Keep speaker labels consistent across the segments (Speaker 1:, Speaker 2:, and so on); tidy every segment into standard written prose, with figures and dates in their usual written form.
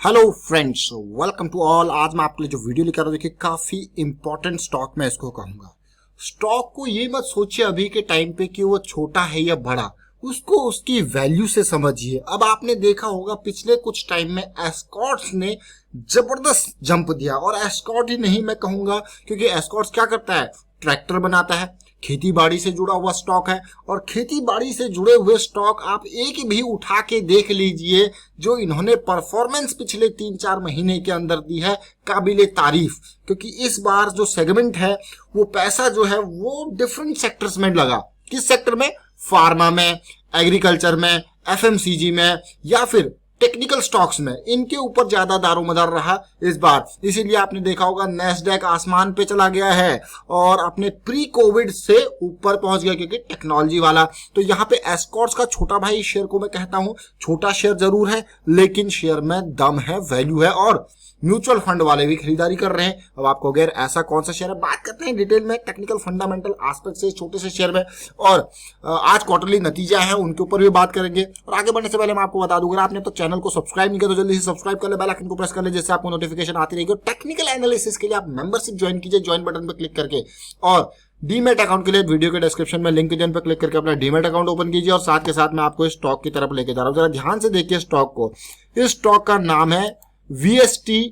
Speaker 1: Hello friends, welcome to all. आज मैं आपके लिए जो वीडियो लेकर आ रहा हूं, देखिए काफी इंपॉर्टेंट स्टॉक मैं इसको कहूंगा। स्टॉक को ये मत सोचिए अभी के टाइम पे कि वो छोटा है या बड़ा, उसको उसकी वैल्यू से समझिए। अब आपने देखा होगा पिछले कुछ टाइम में एस्कॉर्ट्स ने जबरदस्त जंप दिया, और एस्कॉर्ट ही नहीं मैं कहूंगा, क्योंकि एस्कॉर्ट्स क्या करता है, ट्रैक्टर बनाता है, खेती बाड़ी से जुड़ा हुआ स्टॉक है। और खेती बाड़ी से जुड़े हुए स्टॉक आप एक भी उठा के देख लीजिए, जो इन्होंने परफॉर्मेंस पिछले 3-4 महीने के अंदर दी है, काबिले तारीफ। क्योंकि इस बार जो सेगमेंट है वो पैसा जो है वो डिफरेंट सेक्टर्स में लगा। किस सेक्टर में? फार्मा में, एग्रीकल्चर में, एफएमसीजी में, या फिर टेक्निकल स्टॉक्स में। इनके ऊपर ज्यादा दारोमदार रहा इस बार। इसीलिए आपने देखा होगा नैस्डैक आसमान पे चला गया है और अपने प्री कोविड से ऊपर पहुंच गया, क्योंकि टेक्नोलॉजी वाला। तो यहाँ पे एस्कॉर्ट्स का छोटा भाई शेयर को मैं कहता हूं, छोटा शेयर जरूर है लेकिन शेयर में दम है, वैल्यू है, और म्यूचुअल फंड वाले भी खरीदारी कर रहे हैं। अब आपको अगर ऐसा कौन सा शेयर है, बात करते हैं डिटेल में टेक्निकल फंडामेंटल एस्पेक्ट से छोटे से शेयर में, और आज क्वार्टरली नतीजा है उनके ऊपर भी बात करेंगे। और आगे बढ़ने से पहले मैं आपको बता दूं, अगर आपने तो चैनल को सब्सक्राइब नहीं किया तो जल्दी से सब्सक्राइब कर ले, बेल आइकन को प्रेस कर ले, जिससे आपको नोटिफिकेशन आती रहेगी। और टेक्निकल एनालिसिस के लिए आप मेंबरशिप ज्वाइन कीजिए, ज्वाइन बटन पर क्लिक करके। और डीमेट अकाउंट के लिए वीडियो के डिस्क्रिप्शन में लिंक जन पर क्लिक करके अपना डीमेट अकाउंट ओपन कीजिए। और साथ के साथ मैं आपको इस स्टॉक की तरफ लेके जा रहा हूं, जरा ध्यान से देखिए स्टॉक को। इस स्टॉक का नाम है वीएसटी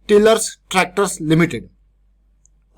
Speaker 1: टिलर्स ट्रैक्टर्स लिमिटेड।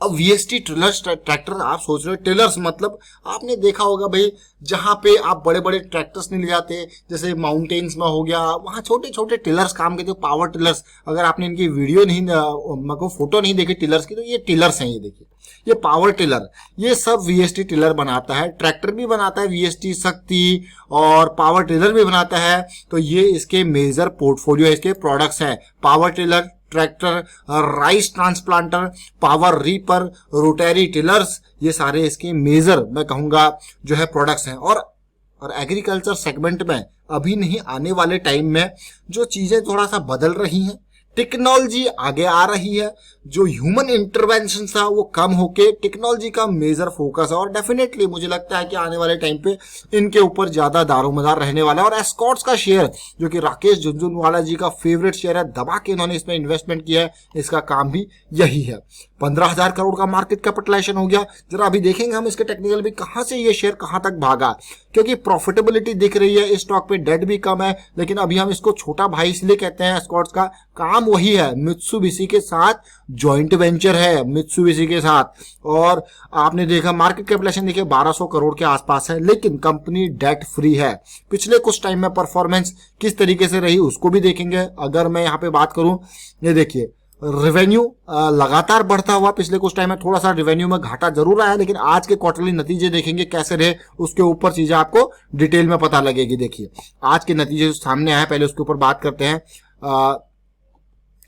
Speaker 1: अब वीएसटी टिलर्स ट्रैक्टर, आप सोच रहे हो टिलर्स मतलब आपने देखा होगा भाई, जहां पे आप बड़े बड़े ट्रैक्टर्स नहीं ले जाते, जैसे माउंटेन्स में हो गया, वहां छोटे छोटे टिलर्स काम करते, पावर टिलर्स। अगर आपने इनकी वीडियो नहीं, मतलब फोटो नहीं देखी टिलर्स की, तो ये टिलर्स हैं। ये देखिए, ये पावर टिलर, ये सब वीएसटी टिलर बनाता है। ट्रैक्टर भी बनाता है वीएसटी शक्ति, और पावर टिलर भी बनाता है। तो ये इसके मेजर पोर्टफोलियो है, इसके प्रोडक्ट्स हैं। Power tiller, tractor, rice transplanter, power reaper, rotary tillers, ये सारे इसके मेजर मैं कहूंगा जो है प्रोडक्ट्स हैं। और एग्रीकल्चर सेगमेंट में अभी नहीं, आने वाले टाइम में जो चीजें थोड़ा सा बदल रही हैं, टेक्नोलॉजी आगे आ रही है, जो ह्यूमन इंटरवेंशन था वो कम होके टेक्नोलॉजी का मेजर फोकस है। और डेफिनेटली मुझे लगता है कि आने वाले टाइम पे इनके ऊपर ज्यादा दारोमदार रहने वाला है। और एस्कॉर्ट्स का शेयर, जो कि राकेश झुनझुनवाला जी का फेवरेट शेयर है, दबा के इन्होंने इसमें इन्वेस्टमेंट किया है, इसका काम भी यही है। 15,000 करोड़ का मार्केट कैपिटलाइजेशन हो गया। जरा अभी देखेंगे हम इसके टेक्निकल भी, कहां से ये शेयर कहां तक भागा, क्योंकि प्रॉफिटेबिलिटी दिख रही है इस स्टॉक पे, डेट भी कम है। लेकिन अभी हम इसको छोटा भाई इसलिए कहते हैं, एस्कॉर्ट्स का काम वही है, मित्सुबिशी के साथ जॉइंट वेंचर है, मित्सुबिशी के साथ। और आपने देखा मार्केट कैपिटलाइजेशन देखिए 1200 करोड़ के आसपास है, लेकिन कंपनी डेट फ्री है। पिछले कुछ टाइम में परफॉर्मेंस किस तरीके से रही उसको भी देखेंगे। अगर मैं यहाँ पे बात करूं, ये देखिए रेवेन्यू लगातार बढ़ता हुआ, पिछले कुछ टाइम में थोड़ा सा रेवेन्यू में घाटा जरूर आया, लेकिन आज के क्वार्टरली नतीजे देखेंगे कैसे रहे, उसके ऊपर चीजें आपको डिटेल में पता लगेगी। देखिए आज के नतीजे जो सामने आए, पहले उसके ऊपर बात करते हैं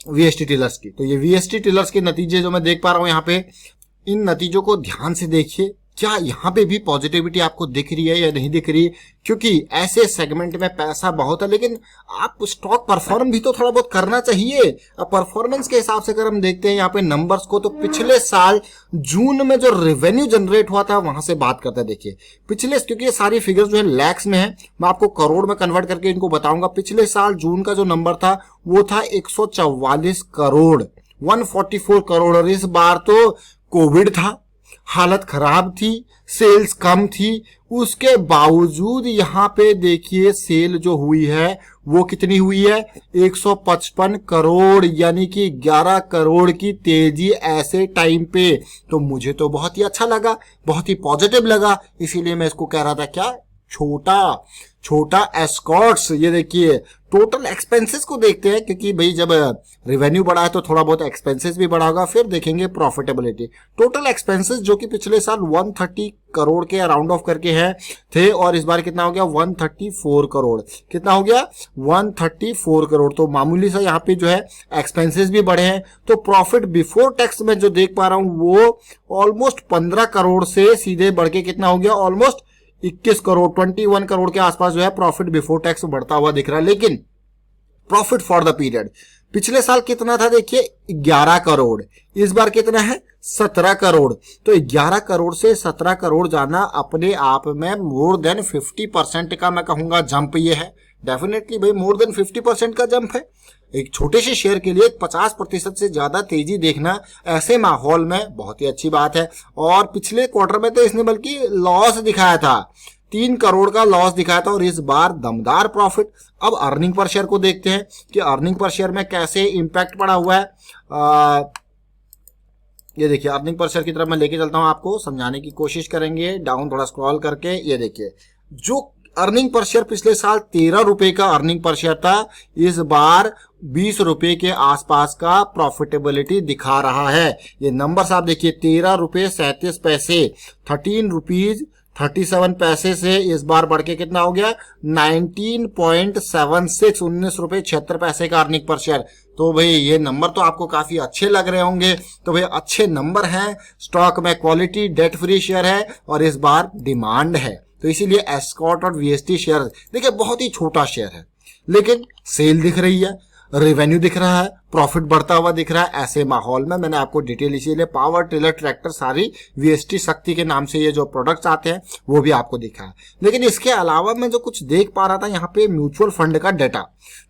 Speaker 1: वीएसटी टिलर्स की। तो ये वीएसटी टिलर्स के नतीजे जो मैं देख पा रहा हूं यहाँ पे, इन नतीजों को ध्यान से देखिए, क्या यहाँ पे भी पॉजिटिविटी आपको दिख रही है या नहीं दिख रही है? क्योंकि ऐसे सेगमेंट में पैसा बहुत है, लेकिन आप स्टॉक परफॉर्म भी तो थोड़ा बहुत करना चाहिए। अब परफॉर्मेंस के हिसाब से अगर हम देखते हैं यहाँ पे नंबर्स को, तो पिछले साल जून में जो रेवेन्यू जनरेट हुआ था वहां से बात करते हैं। देखिए पिछले, क्योंकि ये सारी फिगर्स जो है लैक्स में है, मैं आपको करोड़ में कन्वर्ट करके इनको बताऊंगा। पिछले साल जून का जो नंबर था वो था 144 करोड़, 144 करोड़। और इस बार तो कोविड था, हालत खराब थी, सेल्स कम थी, उसके बावजूद यहाँ पे देखिए सेल जो हुई है वो कितनी हुई है, 155 करोड़, यानी कि 11 करोड़ की तेजी ऐसे टाइम पे। तो मुझे तो बहुत ही अच्छा लगा, बहुत ही पॉजिटिव लगा, इसीलिए मैं इसको कह रहा था क्या, छोटा एस्कॉर्ट्स। ये देखिए टोटल एक्सपेंसेस को देखते हैं, क्योंकि भाई जब रेवेन्यू बढ़ा है तो थोड़ा बहुत एक्सपेंसेस भी बढ़ा होगा। फिर देखेंगे प्रॉफिटेबिलिटी। टोटल एक्सपेंसेस जो कि पिछले साल 130 करोड़ के अराउंड ऑफ करके हैं थे, और इस बार कितना हो गया, 134 करोड़। कितना हो गया, 134 करोड़। तो मामूली सा यहाँ पे जो है एक्सपेंसेस भी बढ़े हैं। तो प्रॉफिट बिफोर टैक्स में जो देख पा रहा हूं वो ऑलमोस्ट 15 करोड़ से सीधे बढ़ के कितना हो गया, ऑलमोस्ट 21 करोड़, 21 करोड़ के आसपास जो है प्रॉफिट बिफोर टैक्स बढ़ता हुआ दिख रहा है। लेकिन प्रॉफिट फॉर द पीरियड पिछले साल कितना था, देखिए 11 करोड़, इस बार कितना है, 17 करोड़। तो 11 करोड़ से 17 करोड़ जाना अपने आप में मोर देन 50% का मैं कहूंगा जंप ये है। डेफिनेटली भाई मोर देन 50% का जंप है। एक छोटे से शेयर के लिए 50% से ज्यादा तेजी देखना ऐसे माहौल में बहुत ही अच्छी बात है। और पिछले क्वार्टर में तो इसने बल्कि लॉस दिखाया था, 3 करोड़ का लॉस दिखाया था, और इस बार दमदार प्रॉफिट। अब अर्निंग पर शेयर को देखते हैं कि अर्निंग पर शेयर में कैसे इंपैक्ट पड़ा हुआ है। ये देखिए अर्निंग पर शेयर की तरफ मैं लेके चलता हूं, आपको समझाने की कोशिश करेंगे डाउन थोड़ा स्क्रॉल करके। ये देखिए जो अर्निंग पर शेयर पिछले साल 13 रुपए का अर्निंग पर शेयर था, इस बार 20 रुपए के आसपास का प्रॉफिटेबिलिटी दिखा रहा है। ये नंबर्स आप देखिए, 13 रुपए 37 पैसे, 13 रुपीज 37 पैसे से इस बार बढ़ के कितना हो गया 19.76, 19 रुपए 76 पैसे का अर्निंग पर शेयर। तो भाई ये नंबर तो आपको काफी अच्छे लग रहे होंगे। तो भाई अच्छे नंबर हैं, स्टॉक में क्वालिटी, डेट फ्री शेयर है और इस बार डिमांड है। तो इसीलिए एस्कॉर्ट और वीएसटी शेयर देखिए बहुत ही छोटा शेयर है, लेकिन सेल दिख रही है, रेवेन्यू दिख रहा है, प्रॉफिट बढ़ता हुआ दिख रहा है। ऐसे माहौल में मैंने आपको डिटेल इसीलिए पावर टिलर ट्रैक्टर सारी वीएसटी शक्ति के नाम से ये जो प्रोडक्ट्स आते हैं वो भी आपको दिखा है। लेकिन इसके अलावा मैं जो कुछ देख पा रहा था यहाँ पे म्यूचुअल फंड का डाटा,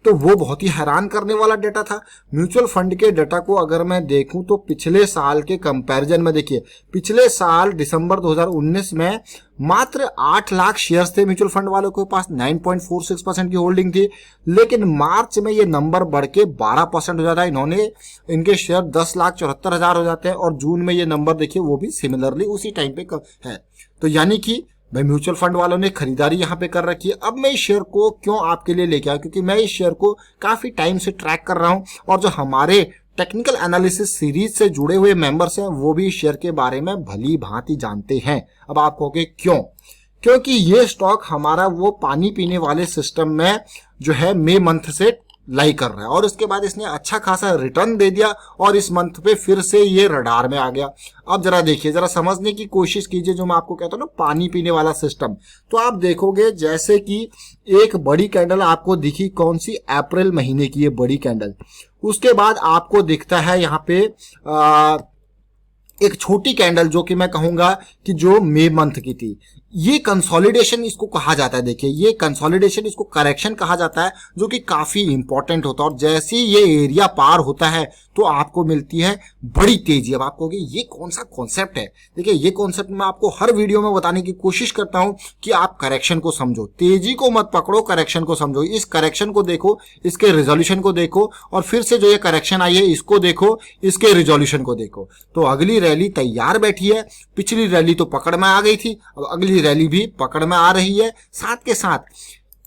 Speaker 1: तो वो बहुत ही हैरान करने वाला डाटा था। म्यूचुअल फंड के डाटा को अगर मैं देखूं तो पिछले साल के कंपैरिजन में देखिए, पिछले साल दिसंबर 2019 में मात्र 8 लाख शेयर्स थे म्यूचुअल फंड वालों के पास, 9.46% की होल्डिंग थी। लेकिन मार्च में ये नंबर बढ़ के 12% हो जाता है, इन्होंने इनके शेयर 10,74,000 हो जाते हैं। और जून में ये नंबर देखिए वो भी सिमिलरली उसी टाइम पे है। तो यानी कि भाई म्यूचुअल फंड वालों ने खरीदारी यहाँ पे कर रखी है। अब मैं इस शेयर को क्यों आपके लिए लेके आया, क्योंकि मैं इस शेयर को काफी टाइम से ट्रैक कर रहा हूँ और जो हमारे टेक्निकल एनालिसिस सीरीज से जुड़े हुए मेंबर्स हैं वो भी शेयर के बारे में भली भांति जानते हैं। अब आप कहोगे क्यों? क्योंकि ये स्टॉक हमारा वो पानी पीने वाले सिस्टम में जो है मई मंथ से लाई कर रहा है और उसके बाद इसने अच्छा खासा रिटर्न दे दिया और इस मंथ पे फिर से ये रडार में आ गया। अब जरा देखिए, जरा समझने की कोशिश कीजिए जो मैं आपको कहता हूँ ना पानी पीने वाला सिस्टम। तो आप देखोगे जैसे कि एक बड़ी कैंडल आपको दिखी, कौन सी, अप्रैल महीने की ये बड़ी कैंडल। उसके बाद आपको दिखता है यहाँ पे एक छोटी कैंडल जो कि मैं कहूंगा कि जो मई मंथ की थी। ये कंसोलिडेशन इसको कहा जाता है। देखिए ये कंसोलिडेशन, इसको करेक्शन कहा जाता है, जो कि काफी इंपॉर्टेंट होता है। और जैसे ही ये एरिया पार होता है तो आपको मिलती है बड़ी तेजी। अब आप कहोगे ये कौन सा कॉन्सेप्ट है? देखिए ये कॉन्सेप्ट मैं आपको हर वीडियो में बताने की कोशिश करता हूं कि आप करेक्शन को समझो, तेजी को मत पकड़ो, करेक्शन को समझो। इस करेक्शन को देखो, इसके रिजोल्यूशन को देखो और फिर से जो ये करेक्शन आई है इसको देखो, इसके रिजोल्यूशन को देखो। तो अगली रैली तैयार बैठी है। पिछली रैली तो पकड़ में आ गई थी, अब अगली रैली भी पकड़ में आ रही है। साथ के साथ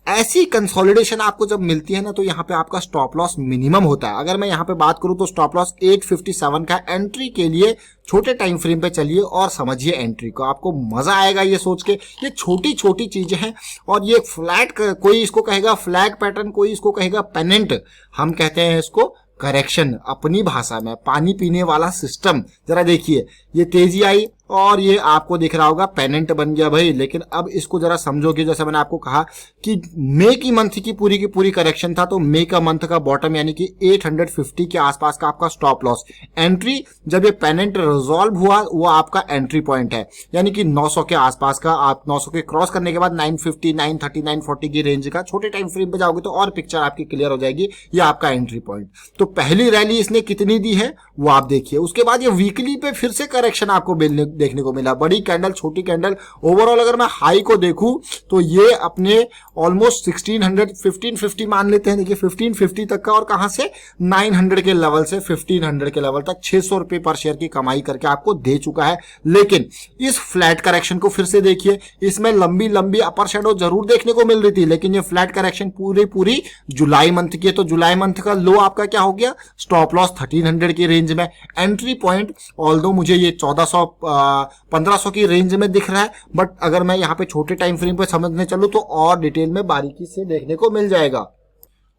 Speaker 1: ऐसी कंसोलिडेशन आपको जब मिलती है ना तो यहाँ पे आपका स्टॉप लॉस मिनिमम होता है। अगर मैं यहाँ पे बात करूं तो स्टॉप लॉस 857 का एंट्री के लिए छोटे टाइम फ्रेम पे चलिए और समझिए एंट्री को, आपको मजा आएगा ये सोच के। ये छोटी छोटी चीजें हैं और ये फ्लैट, कोई इसको कहेगा फ्लैग पैटर्न, कोई इसको कहेगा पेनेंट, हम कहते हैं इसको करेक्शन अपनी भाषा में, पानी पीने वाला सिस्टम। जरा देखिए ये तेजी आई और ये आपको दिख रहा होगा पेनेंट बन गया भाई। लेकिन अब इसको जरा समझोगे, जैसे मैंने आपको कहा कि मई की मंथ की पूरी करेक्शन था, तो मई का मंथ का बॉटम यानी कि 850 के आसपास का आपका स्टॉप लॉस, एंट्री जब ये पेनेंट रिजॉल्व हुआ वो आपका एंट्री पॉइंट है, यानी कि 900 के आसपास का। आप 900 के क्रॉस करने के बाद 950, 930, 940 की रेंज का छोटे टाइम फ्रेम पे जाओगे तो और पिक्चर आपकी क्लियर हो जाएगी। ये आपका एंट्री पॉइंट। तो पहली रैली इसने कितनी दी है वो आप देखिए। उसके बाद ये वीकली पे फिर से करेक्शन आपको देखने को मिला, बड़ी कैंडल, छोटी कैंडल। ओवरऑल अगर मैं हाई को देखूं तो ये अपने ऑलमोस्ट 1600, 1550 मान लेते हैं। देखिए 1550 तक का, और कहां से 900 के लेवल से 1500 के लेवल तक 600 रुपए पर शेयर की कमाई करके आपको दे चुका है। लेकिन इस फ्लैट करेक्शन को फिर से देखिए, इसमें लंबी लंबी अपर शैडो जरूर देखने को मिल रही थी, लेकिन ये फ्लैट करेक्शन पूरी जुलाई मंथ की है। तो जुलाई मंथ का लो आपका क्या हो गया, स्टॉप लॉस 1300 की रेंज में, एंट्री पॉइंट ऑल्दो मुझे ये 1500 की रेंज में दिख रहा है, बट अगर मैं यहाँ पे छोटे टाइम फ्रेम पे समझने चलूं तो और डिटेल में बारीकी से देखने को मिल जाएगा।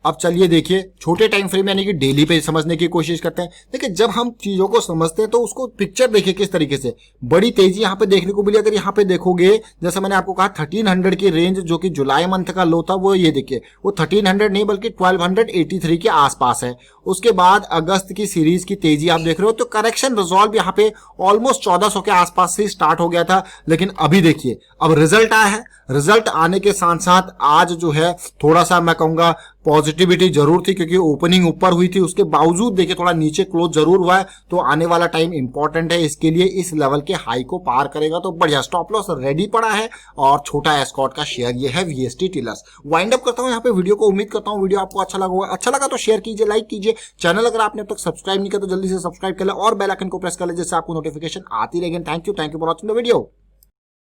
Speaker 1: अब चलिए देखिए छोटे टाइम फ्रेम यानी कि डेली पे समझने की कोशिश करते हैं। देखिए जब हम चीजों को समझते हैं तो उसको पिक्चर देखिए किस तरीके से, बड़ी तेजी यहाँ पे देखने को मिली। अगर यहाँ पे देखोगे, जैसे मैंने आपको कहा 1300 की रेंज जो कि जुलाई मंथ का लो था, वो ये देखिए वो 1300 नहीं बल्कि 1283 के आसपास है। उसके बाद अगस्त की सीरीज की तेजी आप देख रहे हो, तो करेक्शन रिजॉल्व यहाँ पे ऑलमोस्ट 1400 के आसपास से स्टार्ट हो गया था। लेकिन अभी देखिए अब रिजल्ट आया है, रिजल्ट आने के साथ साथ आज जो है थोड़ा सा मैं कहूंगा पॉजिटिविटी जरूर थी क्योंकि ओपनिंग ऊपर हुई थी, उसके बावजूद देखिए थोड़ा नीचे क्लोज जरूर हुआ है। तो आने वाला टाइम इंपॉर्टेंट है इसके लिए, इस लेवल के हाई को पार करेगा तो बढ़िया। स्टॉप लॉस रेडी पड़ा है और छोटा एस्कॉर्ट का शेयर ये है वीएसटी टिलर्स। वाइंड अप करता हूं यहाँ पे वीडियो को। उम्मीद करता हूं वीडियो आपको अच्छा लगा तो शेयर कीजिए, लाइक कीजिए। चैनल अगर आपने अब तक सब्सक्राइब नहीं किया तो जल्दी से सब्सक्राइब कर ले और बेल आइकन को प्रेस कर ले, जिससे आपको नोटिफिकेशन आती रहेगी। Thank you for watching the video.